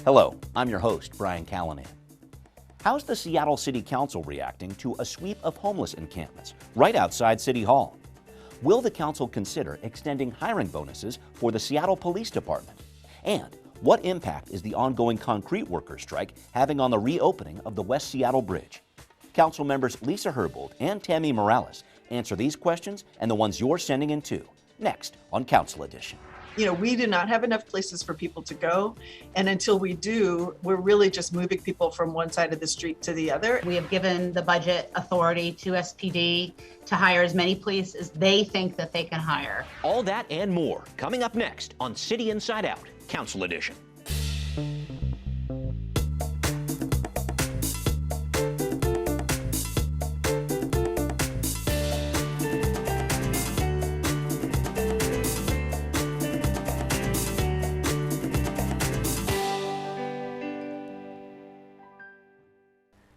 Hello, I'm your host, Brian Callanan. How's the Seattle City Council reacting to a sweep of homeless encampments right outside City Hall? Will the council consider extending hiring bonuses for the Seattle Police Department? And what impact is the ongoing concrete worker strike having on the reopening of the West Seattle Bridge? Council members Lisa Herbold and Tammy Morales answer these questions and the ones you're sending in too, next on Council Edition. We do not have enough places for people to go. And until we do, we're really just moving people from one side of the street to the other. We have given the budget authority to SPD to hire as many police as they think that they can hire. All that and more coming up next on City Inside Out, Council Edition.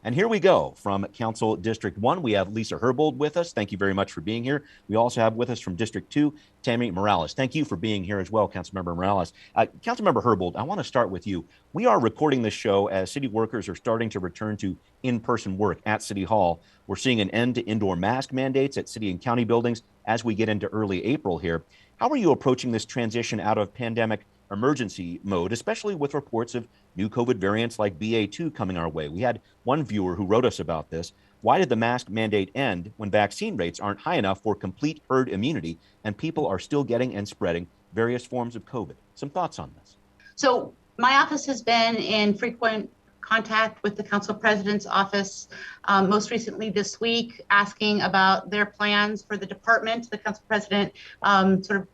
And here we go from Council District 1. We have Lisa Herbold with us. Thank you very much for being here. We also have with us from District 2, Tammy Morales. Thank you for being here as well, Councilmember Morales. Councilmember Herbold, I want to start with you. We are recording this show as city workers are starting to return to in-person work at City Hall. We're seeing an end to indoor mask mandates at city and county buildings as we get into early April here. How are you approaching this transition out of pandemic emergency mode, especially with reports of new COVID variants like BA2 coming our way? We had one viewer who wrote us about this. Why did the mask mandate end when vaccine rates aren't high enough for complete herd immunity and people are still getting and spreading various forms of COVID? Some thoughts on this? So my office has been in frequent contact with the council president's office, most recently this week, asking about their plans for the department. The council president sort of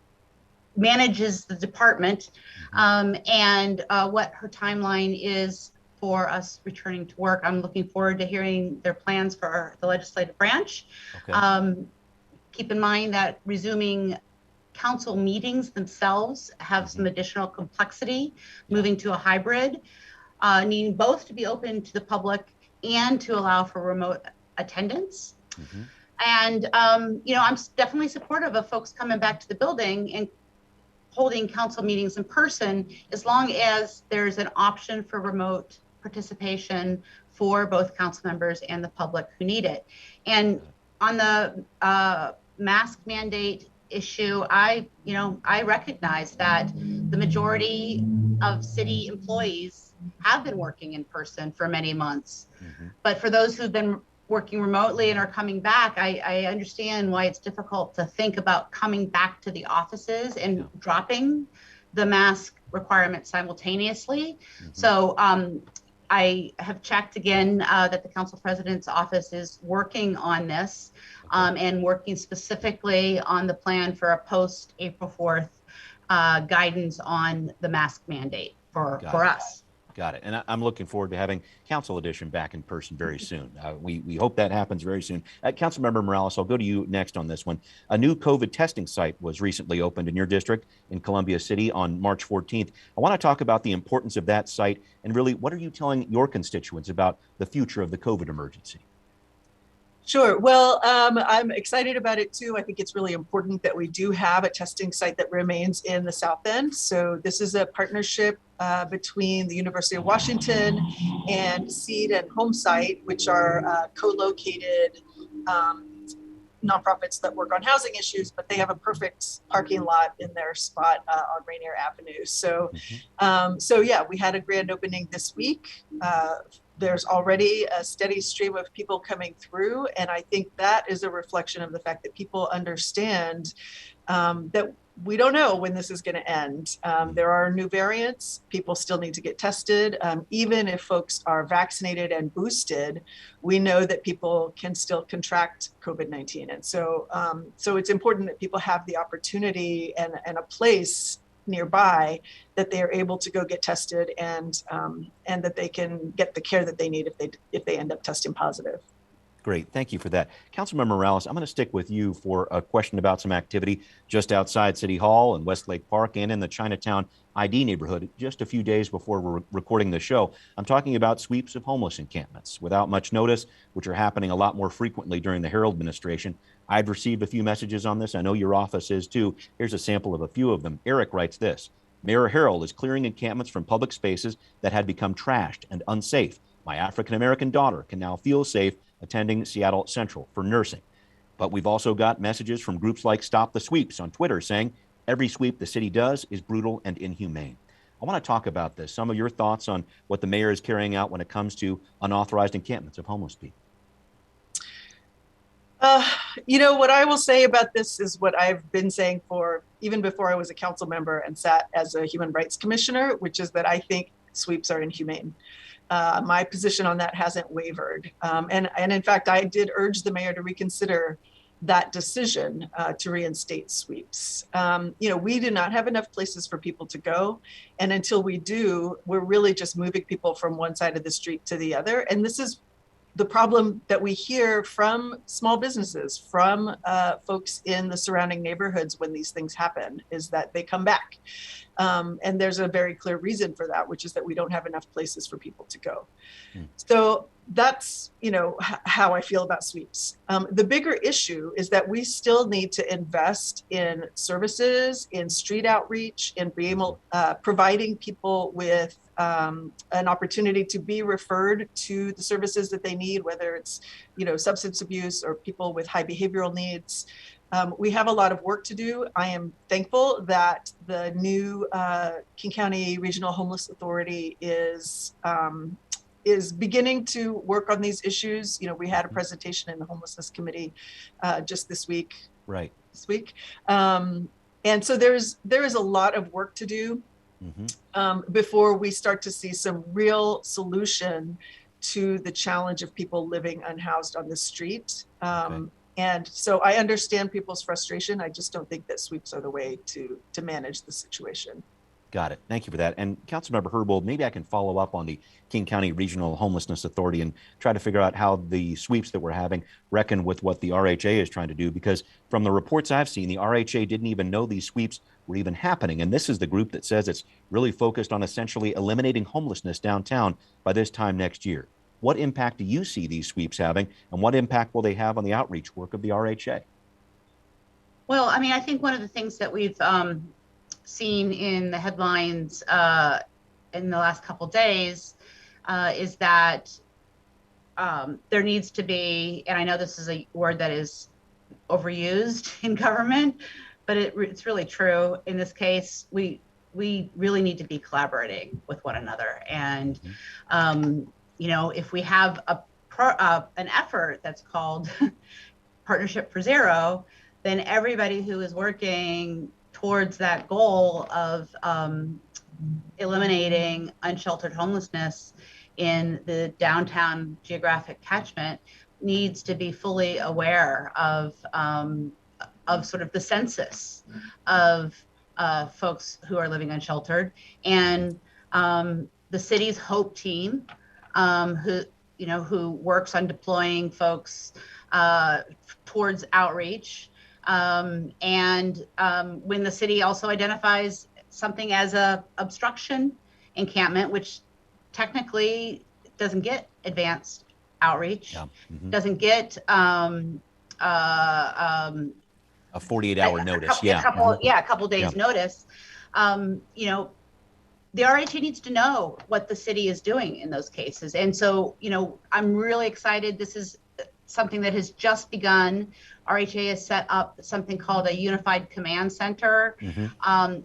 manages the department and what her timeline is for us returning to work. I'm looking forward to hearing their plans for the legislative branch. Okay. Keep in mind that resuming council meetings themselves have some additional complexity, moving to a hybrid, needing both to be open to the public and to allow for remote attendance. And I'm definitely supportive of folks coming back to the building and holding council meetings in person, as long as there's an option for remote participation for both council members and the public who need it. And on the mask mandate issue, I recognize that the majority of city employees have been working in person for many months. But for those who've been working remotely and are coming back, I understand why it's difficult to think about coming back to the offices and dropping the mask requirement simultaneously. So I have checked again that the council president's office is working on this and working specifically on the plan for a post April 4th guidance on the mask mandate for us. Got it. And I'm looking forward to having Council Edition back in person very soon. We hope that happens very soon. Councilmember Morales, I'll go to you next on this one. A new COVID testing site was recently opened in your district in Columbia City on March 14th. I want to talk about the importance of that site and really what are you telling your constituents about the future of the COVID emergency? Sure. Well, I'm excited about it too. I think it's really important that we do have a testing site that remains in the South End. So this is a partnership between the University of Washington and Seed and Homesite, which are co-located nonprofits that work on housing issues, but they have a perfect parking lot in their spot on Rainier Avenue. So, yeah, we had a grand opening this week. There's already a steady stream of people coming through. And I think that is a reflection of the fact that people understand that we don't know when this is going to end. There are new variants. People still need to get tested. Even if folks are vaccinated and boosted, we know that people can still contract COVID-19. And so it's important that people have the opportunity and a place nearby that they are able to go get tested and that they can get the care that they need if they end up testing positive. Great, thank you for that. Councilmember Morales, I'm going to stick with you for a question about some activity just outside City Hall and Westlake Park and in the Chinatown ID neighborhood just a few days before we're recording the show. I'm talking about sweeps of homeless encampments without much notice, which are happening a lot more frequently during the Harrell administration. I've received a few messages on this. I know your office is too. Here's a sample of a few of them. Eric writes this: Mayor Harrell is clearing encampments from public spaces that had become trashed and unsafe. My African-American daughter can now feel safe attending Seattle Central for nursing. But we've also got messages from groups like Stop the Sweeps on Twitter saying every sweep the city does is brutal and inhumane. I want to talk about this. Some of your thoughts on what the mayor is carrying out when it comes to unauthorized encampments of homeless people. What I will say about this is what I've been saying for even before I was a council member and sat as a human rights commissioner, which is that I think sweeps are inhumane. My position on that hasn't wavered. And in fact, I did urge the mayor to reconsider that decision to reinstate sweeps. We do not have enough places for people to go. And until we do, we're really just moving people from one side of the street to the other. And this is the problem that we hear from small businesses, from folks in the surrounding neighborhoods when these things happen, is that they come back. And there's a very clear reason for that, which is that we don't have enough places for people to go. So that's, how I feel about sweeps. The bigger issue is that we still need to invest in services, in street outreach, in providing people with an opportunity to be referred to the services that they need, whether it's, substance abuse or people with high behavioral needs. We have a lot of work to do. I am thankful that the new King County Regional Homeless Authority is beginning to work on these issues. We had a presentation in the Homelessness Committee just this week. Right. This week. And so there is a lot of work to do before we start to see some real solution to the challenge of people living unhoused on the street. And so I understand people's frustration. I just don't think that sweeps are the way to manage the situation. Got it. Thank you for that. And Councilmember Herbold, maybe I can follow up on the King County Regional Homelessness Authority and try to figure out how the sweeps that we're having reckon with what the RHA is trying to do, because from the reports I've seen, the RHA didn't even know these sweeps were even happening. And this is the group that says it's really focused on essentially eliminating homelessness downtown by this time next year. What impact do you see these sweeps having, and what impact will they have on the outreach work of the RHA? Well, I think one of the things that we've seen in the headlines in the last couple days is that there needs to be, and I know this is a word that is overused in government, but it's really true in this case. We really need to be collaborating with one another, and if we have an effort that's called Partnership for Zero, then everybody who is working towards that goal of eliminating unsheltered homelessness in the downtown geographic catchment needs to be fully aware of sort of the census of folks who are living unsheltered, and the city's HOPE team, who works on deploying folks towards outreach. When the city also identifies something as a obstruction encampment, which technically doesn't get advanced outreach, doesn't get a 48-hour notice, a couple days notice. The RHA needs to know what the city is doing in those cases. And so, I'm really excited. This is something that has just begun. RHA has set up something called a Unified Command Center.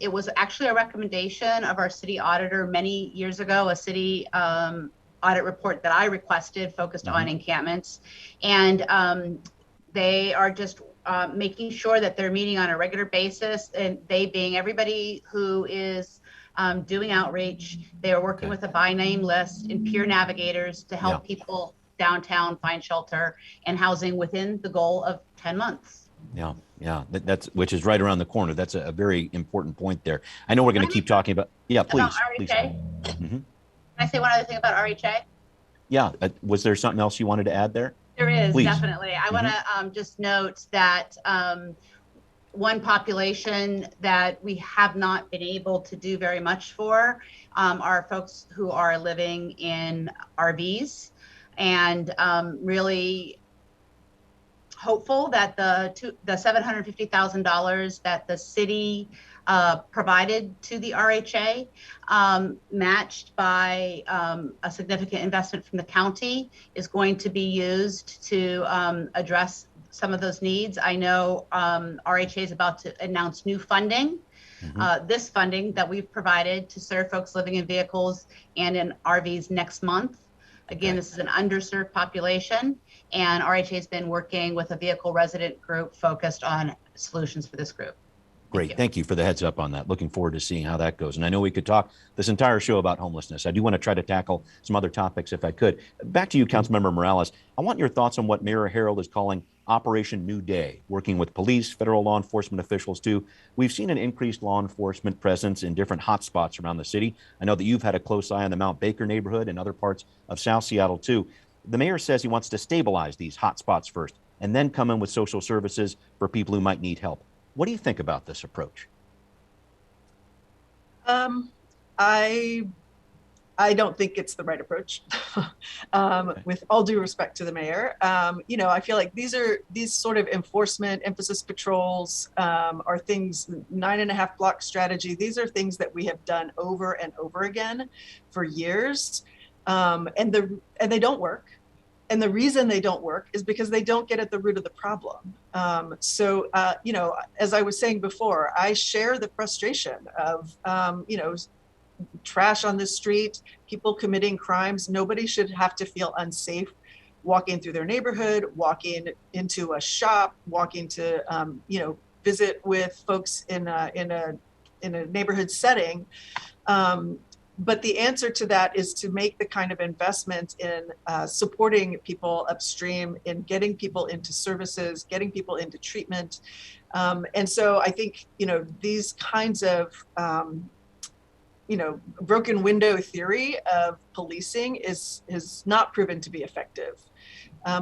It was actually a recommendation of our city auditor many years ago, a city audit report that I requested focused on encampments. And they are just making sure that they're meeting on a regular basis, and they being everybody who is doing outreach. They are working with a by name list and peer navigators to help people downtown find shelter and housing within the goal of 10 months. That's which is right around the corner. That's a very important point there. I know we're going to keep talking about, please. Can I say one other thing about RHA? Was there something else you wanted to add there? There is, please. Definitely. I want to just note that one population that we have not been able to do very much for are folks who are living in RVs, and really hopeful that the $750,000 that the city provided to the RHA, matched by a significant investment from the county, is going to be used to address some of those needs. I know RHA is about to announce new funding. This funding that we've provided to serve folks living in vehicles and in RVs next month. Again, this is an underserved population, and RHA has been working with a vehicle resident group focused on solutions for this group. Great. Thank you for the heads up on that. Looking forward to seeing how that goes. And I know we could talk this entire show about homelessness. I do want to try to tackle some other topics if I could. Back to you, Councilmember Morales. I want your thoughts on what Mayor Harrell is calling Operation New Day, working with police, federal law enforcement officials too. We've seen an increased law enforcement presence in different hotspots around the city. I know that you've had a close eye on the Mount Baker neighborhood and other parts of South Seattle too. The mayor says he wants to stabilize these hotspots first and then come in with social services for people who might need help. What do you think about this approach? I don't think it's the right approach. With all due respect to the mayor, you know, I feel like these sort of enforcement emphasis patrols are things, 9.5 block strategy. These are things that we have done over and over again for years, and they don't work. And the reason they don't work is because they don't get at the root of the problem. You know, as I was saying before, I share the frustration of, you know, trash on the street, people committing crimes. Nobody should have to feel unsafe walking through their neighborhood, walking into a shop, walking to, you know, visit with folks in a neighborhood setting. But the answer to that is to make the kind of investment in supporting people upstream, in getting people into services, getting people into treatment. And so I think, you know, these kinds of, you know, broken window theory of policing is not proven to be effective.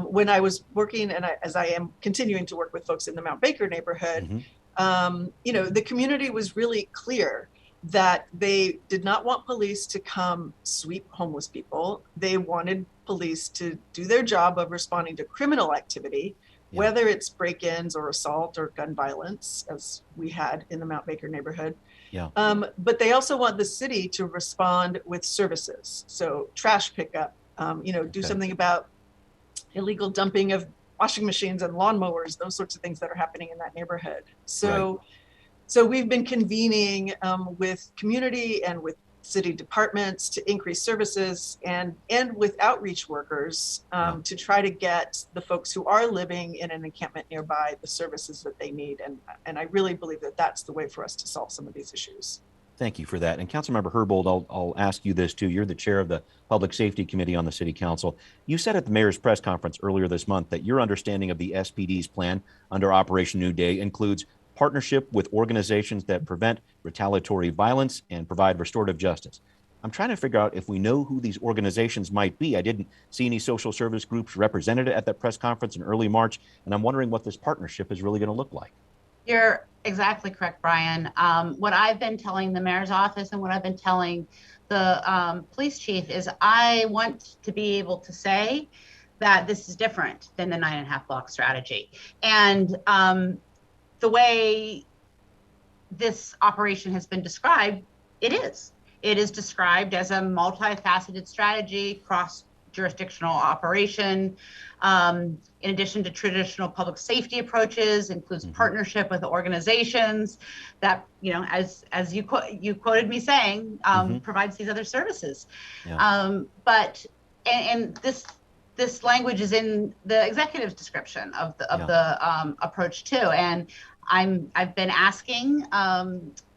When I was working, and as I am continuing to work with folks in the Mount Baker neighborhood, you know, the community was really clear that they did not want police to come sweep homeless people. They wanted police to do their job of responding to criminal activity, whether it's break-ins or assault or gun violence, as we had in the Mount Baker neighborhood. But they also want the city to respond with services. So trash pickup, you know, do something about illegal dumping of washing machines and lawnmowers, those sorts of things that are happening in that neighborhood. So we've been convening with community and with city departments to increase services and with outreach workers to try to get the folks who are living in an encampment nearby the services that they need. And I really believe that that's the way for us to solve some of these issues. Thank you for that. And Councilmember Herbold, I'll ask you this too. You're the chair of the Public Safety Committee on the City Council. You said at the mayor's press conference earlier this month that your understanding of the SPD's plan under Operation New Day includes partnership with organizations that prevent retaliatory violence and provide restorative justice. I'm trying to figure out if we know who these organizations might be. I didn't see any social service groups represented at that press conference in early March, and I'm wondering what this partnership is really going to look like. You're exactly correct, Brian. What I've been telling the mayor's office and what I've been telling the police chief is I want to be able to say that this is different than the 9.5 block strategy. And the way this operation has been described, it is. It is described as a multifaceted strategy, cross-jurisdictional operation. In addition to traditional public safety approaches, includes partnership with organizations that, you know, as you quoted me saying, provides these other services. But this language is in the executive's description of the approach too, and I've been asking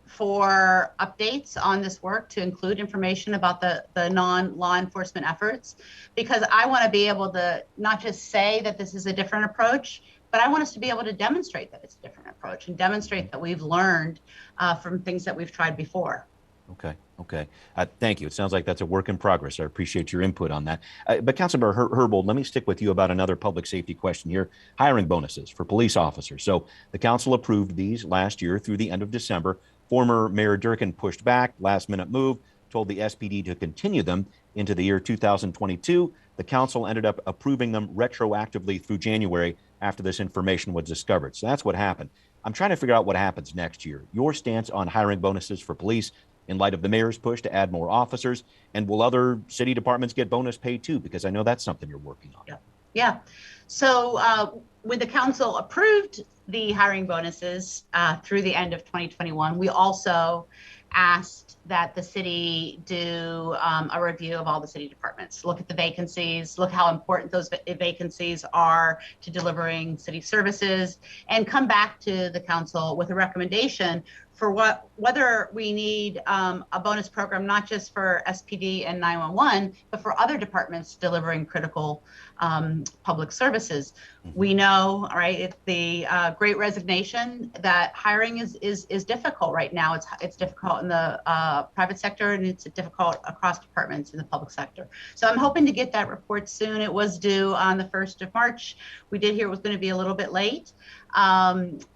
for updates on this work to include information about the non-law enforcement efforts, because I want to be able to not just say that this is a different approach, but I want us to be able to demonstrate that it's a different approach and demonstrate that we've learned from things that we've tried before. Okay. Thank you. It sounds like that's a work in progress. I appreciate your input on that. But Councilmember Herbold, let me stick with you about another public safety question here. Hiring bonuses for police officers. So the council approved these last year through the end of December. Former Mayor Durkin pushed back, last minute move, told the SPD to continue them into the year 2022. The council ended up approving them retroactively through January after this information was discovered. So that's what happened. I'm trying to figure out what happens next year. Your stance on hiring bonuses for police in light of the mayor's push to add more officers, and will other city departments get bonus pay too? Because I know that's something you're working on. Yeah. So when the council approved the hiring bonuses through the end of 2021, we also asked that the city do a review of all the city departments, look at the vacancies, look how important those vacancies are to delivering city services, and come back to the council with a recommendation for whether we need a bonus program, not just for SPD and 911, but for other departments delivering critical public services. We know, all right, it's the Great Resignation, that hiring is difficult right now. It's difficult in the private sector, and it's difficult across departments in the public sector. So I'm hoping to get that report soon. It was due on the 1st of March. We did hear it was going to be a little bit late.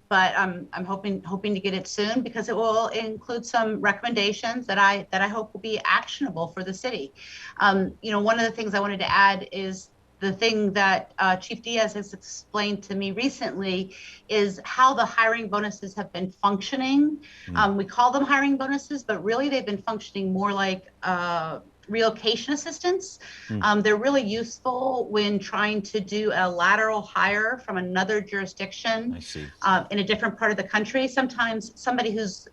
But I'm hoping to get it soon, because it will include some recommendations that I hope will be actionable for the city. One of the things I wanted to add is the thing that Chief Diaz has explained to me recently is how the hiring bonuses have been functioning. We call them hiring bonuses, but really they've been functioning more like relocation assistance. They're really useful when trying to do a lateral hire from another jurisdiction in a different part of the country. Sometimes somebody whose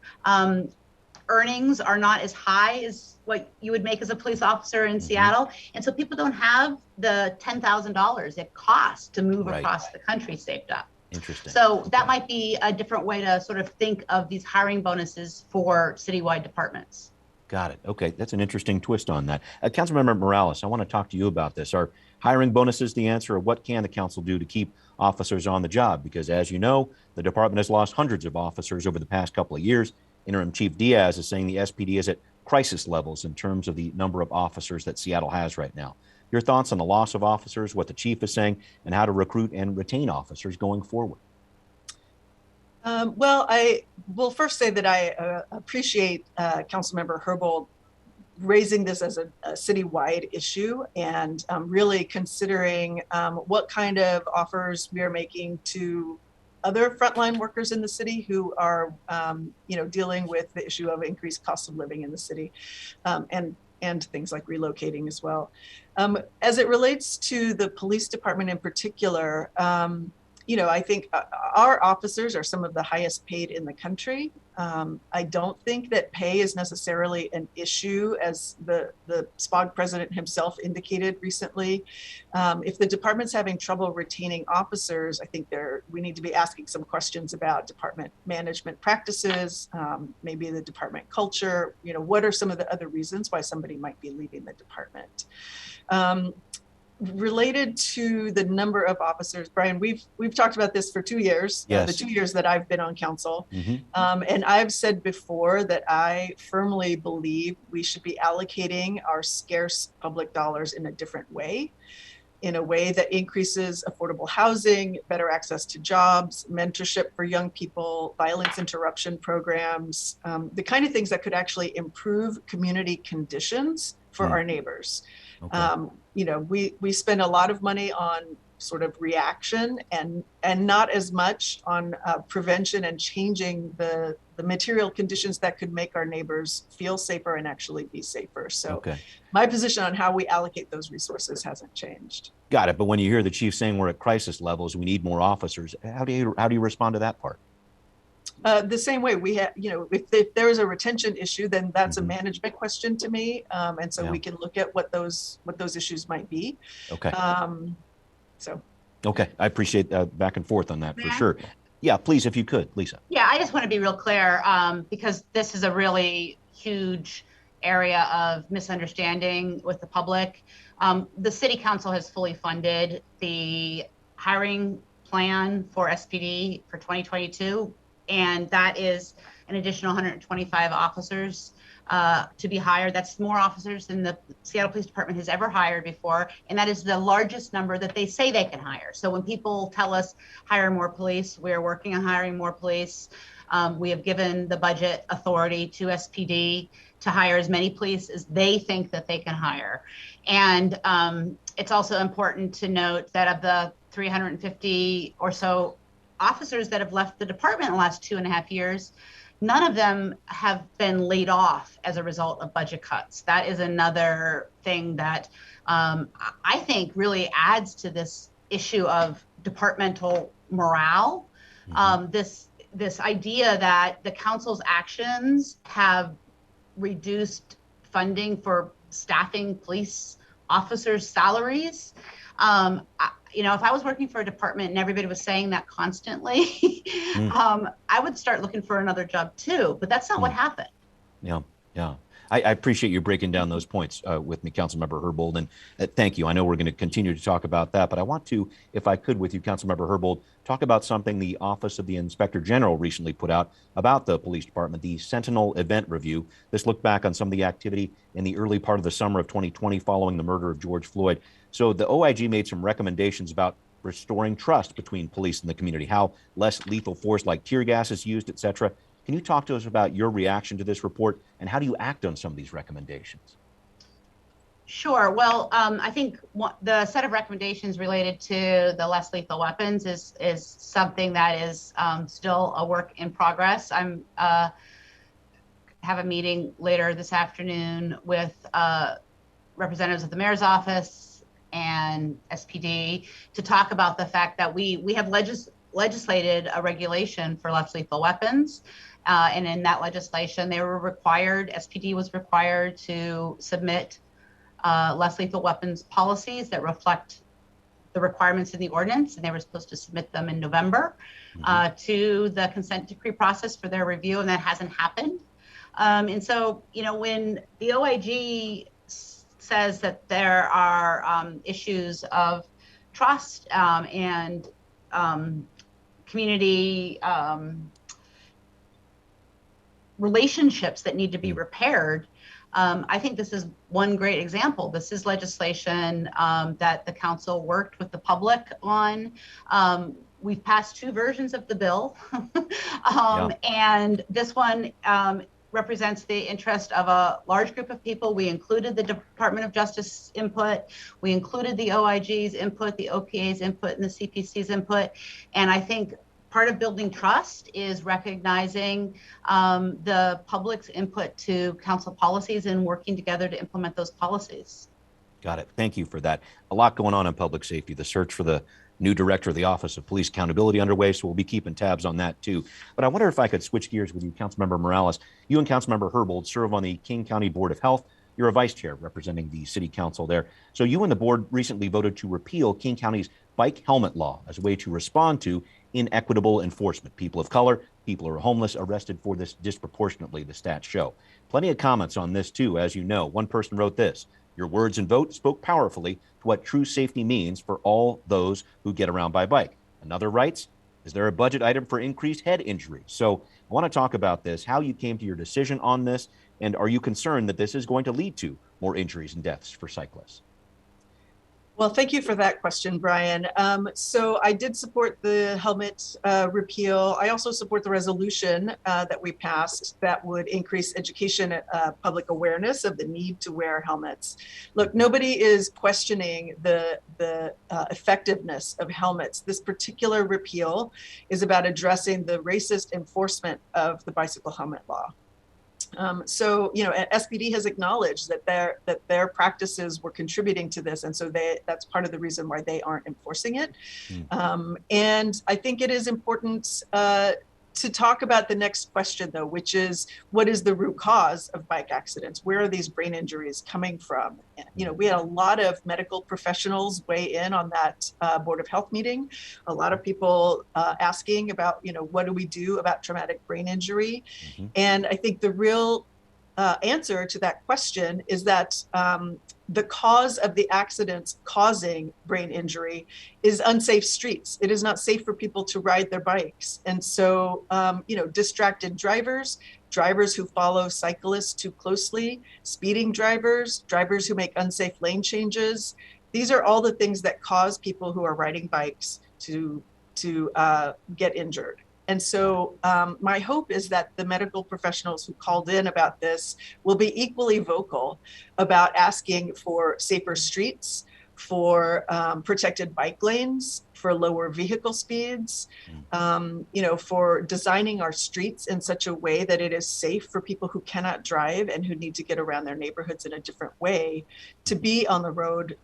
earnings are not as high as what you would make as a police officer in Seattle. And so people don't have the $10,000 it costs to move across the country saved up. Interesting. So that might be a different way to sort of think of these hiring bonuses for citywide departments. Got it. Okay, that's an interesting twist on that. Councilmember Morales, I want to talk to you about this. Are hiring bonuses the answer, or what can the council do to keep officers on the job? Because as you know, the department has lost hundreds of officers over the past couple of years. Interim Chief Diaz is saying the SPD is at crisis levels in terms of the number of officers that Seattle has right now. Your thoughts on the loss of officers, what the chief is saying, and how to recruit and retain officers going forward? Well, I will first say that I appreciate Councilmember Herbold raising this as a citywide issue, and really considering what kind of offers we are making to other frontline workers in the city who are, dealing with the issue of increased cost of living in the city, and things like relocating as well. As it relates to the police department in particular, I think our officers are some of the highest paid in the country. I don't think that pay is necessarily an issue, as the SPOG president himself indicated recently. If the department's having trouble retaining officers, I think we need to be asking some questions about department management practices, maybe the department culture. What are some of the other reasons why somebody might be leaving the department? Related to the number of officers, Brian, we've talked about this for 2 years, the 2 years that I've been on council. And I've said before that I firmly believe we should be allocating our scarce public dollars in a different way, in a way that increases affordable housing, better access to jobs, mentorship for young people, violence interruption programs, the kind of things that could actually improve community conditions for our neighbors. We spend a lot of money on sort of reaction and not as much on prevention and changing the material conditions that could make our neighbors feel safer and actually be safer. So my position on how we allocate those resources hasn't changed. Got it. But when you hear the chief saying we're at crisis levels, we need more officers, how do you respond to that part? The same way we have, if there is a retention issue, then that's a management question to me. And so we can look at what those issues might be. Okay. I appreciate back and forth on that for sure. Yeah, please, if you could, Lisa. Yeah, I just want to be real clear, because this is a really huge area of misunderstanding with the public. The city council has fully funded the hiring plan for SPD for 2022. And that is an additional 125 officers to be hired. That's more officers than the Seattle Police Department has ever hired before. And that is the largest number that they say they can hire. So when people tell us hire more police, we're working on hiring more police. We have given the budget authority to SPD to hire as many police as they think that they can hire. And it's also important to note that of the 350 or so officers that have left the department in the last 2.5 years, none of them have been laid off as a result of budget cuts. That is another thing that I think really adds to this issue of departmental morale. This idea that the council's actions have reduced funding for staffing police officers' salaries. If I was working for a department and everybody was saying that constantly, I would start looking for another job too. But that's not what happened. Yeah. I appreciate you breaking down those points with me, Councilmember Herbold, and thank you. I know we're going to continue to talk about that, but I want to, if I could, with you, Councilmember Herbold, talk about something the Office of the Inspector General recently put out about the police department, the Sentinel Event Review. This looked back on some of the activity in the early part of the summer of 2020 following the murder of George Floyd. So the OIG made some recommendations about restoring trust between police and the community, how less lethal force like tear gas is used, et cetera. Can you talk to us about your reaction to this report and how do you act on some of these recommendations? Sure. Well, I think the set of recommendations related to the less lethal weapons is something that is still a work in progress. I'm have a meeting later this afternoon with representatives of the mayor's office and SPD to talk about the fact that we have legislated a regulation for less lethal weapons. And in that legislation, SPD was required to submit less lethal weapons policies that reflect the requirements in the ordinance, and they were supposed to submit them in November to the consent decree process for their review, and that hasn't happened. And so, when the OIG says that there are issues of trust and community relationships that need to be repaired, I think this is one great example. This is legislation that the council worked with the public on. We've passed 2 versions of the bill, and this one represents the interest of a large group of people. We included the Department of Justice input, we included the OIG's input, the OPA's input, and the CPC's input. And I think part of building trust is recognizing the public's input to council policies and working together to implement those policies. Got it. Thank you for that. A lot going on in public safety. The search for the new director of the Office of Police Accountability underway, so we'll be keeping tabs on that too. But I wonder if I could switch gears with you, Councilmember Morales. You and Councilmember Herbold serve on the King County Board of Health. You're a vice chair representing the city council there. So you and the board recently voted to repeal King County's bike helmet law as a way to respond to inequitable enforcement. People of color, people who are homeless, arrested for this disproportionately, the stats show. Plenty of comments on this too, as you know. One person wrote this: "Your words and vote spoke powerfully to what true safety means for all those who get around by bike." Another writes, "Is there a budget item for increased head injuries?" So I want to talk about this, how you came to your decision on this, and are you concerned that this is going to lead to more injuries and deaths for cyclists? Well, thank you for that question, Brian. So I did support the helmet repeal. I also support the resolution that we passed that would increase education, public awareness of the need to wear helmets. Look, nobody is questioning the effectiveness of helmets. This particular repeal is about addressing the racist enforcement of the bicycle helmet law. So, SPD has acknowledged that their practices were contributing to this. And so that's part of the reason why they aren't enforcing it. And I think it is important to talk about the next question, though, which is, what is the root cause of bike accidents? Where are these brain injuries coming from? We had a lot of medical professionals weigh in on that Board of Health meeting. A lot of people asking about, what do we do about traumatic brain injury? And I think the real answer to that question is that the cause of the accidents causing brain injury is unsafe streets. It is not safe for people to ride their bikes. And so, distracted drivers who follow cyclists too closely, speeding drivers who make unsafe lane changes. These are all the things that cause people who are riding bikes to get injured. And so my hope is that the medical professionals who called in about this will be equally vocal about asking for safer streets, for protected bike lanes, for lower vehicle speeds, for designing our streets in such a way that it is safe for people who cannot drive and who need to get around their neighborhoods in a different way to be on the road,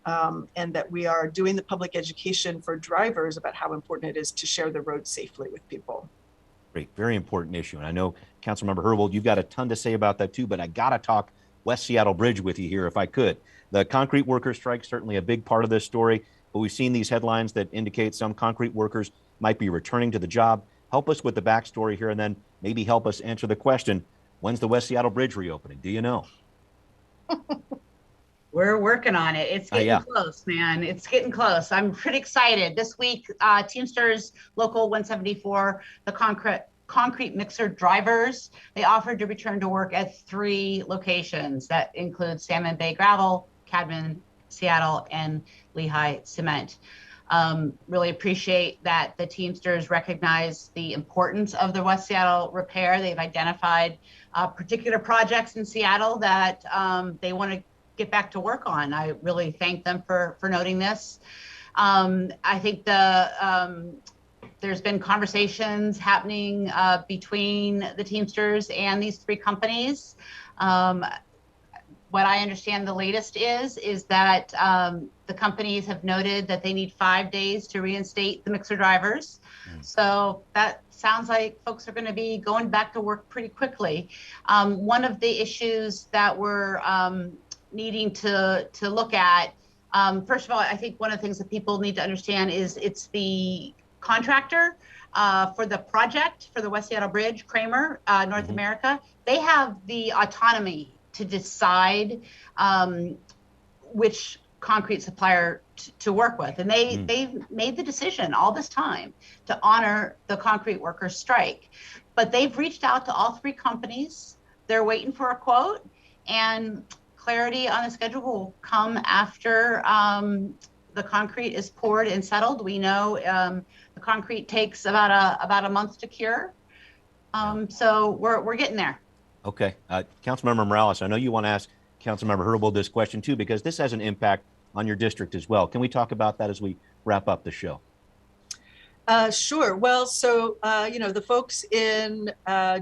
and that we are doing the public education for drivers about how important it is to share the road safely with people. Great, very important issue. And I know, Councilmember Herbold, you've got a ton to say about that too, but I got to talk West Seattle Bridge with you here if I could. The concrete worker strike, certainly a big part of this story, but we've seen these headlines that indicate some concrete workers might be returning to the job. Help us with the backstory here, and then maybe help us answer the question, when's the West Seattle Bridge reopening? Do you know? We're working on it. It's getting close, man. It's getting close. I'm pretty excited. This week, Teamsters Local 174, the concrete mixer drivers, they offered to return to work at 3 locations. That includes Salmon Bay Gravel, Cadman, Seattle, and Lehigh Cement. Really appreciate that the Teamsters recognize the importance of the West Seattle repair. They've identified particular projects in Seattle that they want to get back to work on. I really thank them for noting this. I think there's been conversations happening between the Teamsters and these 3 companies. What I understand the latest is that the companies have noted that they need 5 days to reinstate the mixer drivers. So that sounds like folks are going to be going back to work pretty quickly. One of the issues that we're needing to look at, first of all, I think one of the things that people need to understand is it's the contractor for the project for the West Seattle Bridge, Kramer, North America. They have the autonomy to decide which concrete supplier to work with. And they've made the decision all this time to honor the concrete workers' strike. But they've reached out to all 3 companies. They're waiting for a quote, and clarity on the schedule will come after the concrete is poured and settled. We know the concrete takes about a month to cure. So we're getting there. Okay. Councilmember Morales, I know you want to ask Councilmember Herbold this question too, because this has an impact on your district as well. Can we talk about that as we wrap up the show? Sure. Well, so, the folks in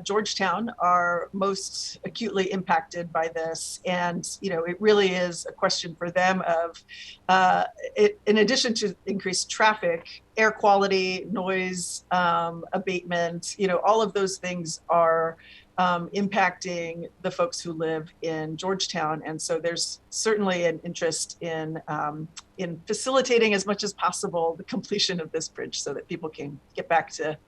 Georgetown are most acutely impacted by this. And, it really is a question for them of, in addition to increased traffic, air quality, noise abatement, all of those things are impacting the folks who live in Georgetown. And so there's certainly an interest in facilitating as much as possible the completion of this bridge so that people can get back to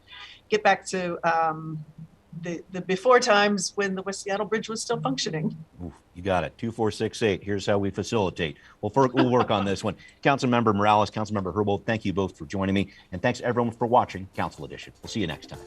the before times when the West Seattle Bridge was still functioning. Oof, you got it. 2468. Here's how we facilitate. We'll work on this one. Councilmember Morales, Councilmember Herbold, thank you both for joining me. And thanks everyone for watching Council Edition. We'll see you next time.